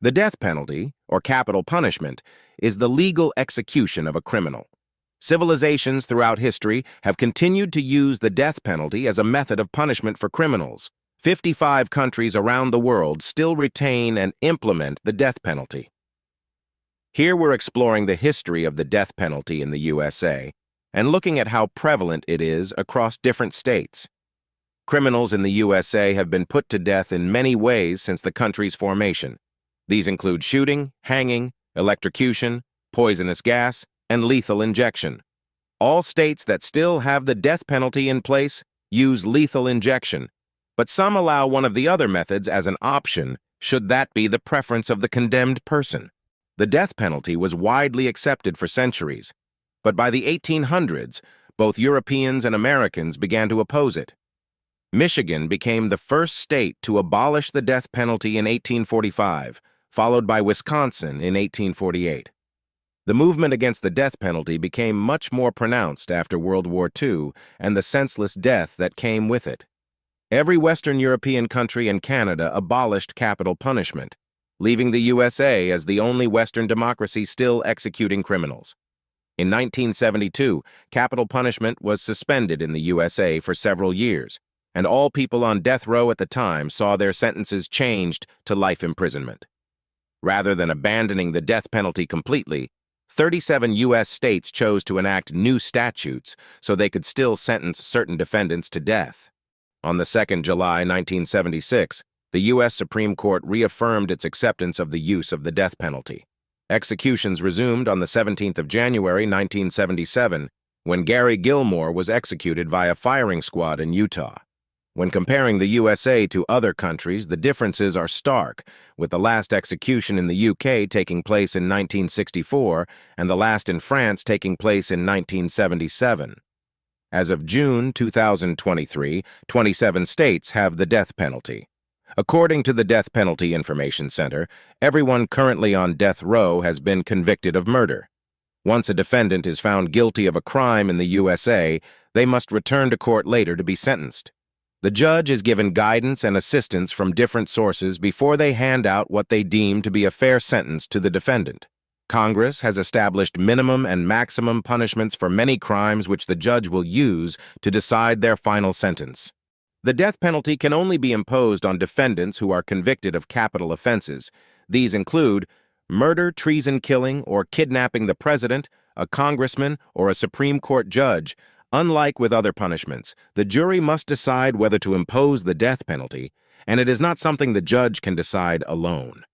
The death penalty, or capital punishment, is the legal execution of a criminal. Civilizations throughout history have continued to use the death penalty as a method of punishment for criminals. 55 countries around the world still retain and implement the death penalty. Here we're exploring the history of the death penalty in the USA and looking at how prevalent it is across different states. Criminals in the USA have been put to death in many ways since the country's formation. These include shooting, hanging, electrocution, poisonous gas, and lethal injection. All states that still have the death penalty in place use lethal injection, but some allow one of the other methods as an option should that be the preference of the condemned person. The death penalty was widely accepted for centuries, but by the 1800s, both Europeans and Americans began to oppose it. Michigan became the first state to abolish the death penalty in 1845, followed by Wisconsin in 1848. The movement against the death penalty became much more pronounced after World War II and the senseless death that came with it. Every Western European country and Canada abolished capital punishment, leaving the USA as the only Western democracy still executing criminals. In 1972, capital punishment was suspended in the USA for several years, and all people on death row at the time saw their sentences changed to life imprisonment. Rather than abandoning the death penalty completely, 37 U.S. states chose to enact new statutes so they could still sentence certain defendants to death. On the 2nd July 1976, the U.S. Supreme Court reaffirmed its acceptance of the use of the death penalty. Executions resumed on the 17th of January 1977, when Gary Gilmore was executed via firing squad in Utah. When comparing the USA to other countries, the differences are stark, with the last execution in the UK taking place in 1964 and the last in France taking place in 1977. As of June 2023, 27 states have the death penalty. According to the Death Penalty Information Center, everyone currently on death row has been convicted of murder. Once a defendant is found guilty of a crime in the USA, they must return to court later to be sentenced. The judge is given guidance and assistance from different sources before they hand out what they deem to be a fair sentence to the defendant. Congress has established minimum and maximum punishments for many crimes which the judge will use to decide their final sentence. The death penalty can only be imposed on defendants who are convicted of capital offenses. These include murder, treason, killing, or kidnapping the president, a congressman, or a Supreme Court judge. Unlike with other punishments, the jury must decide whether to impose the death penalty, and it is not something the judge can decide alone.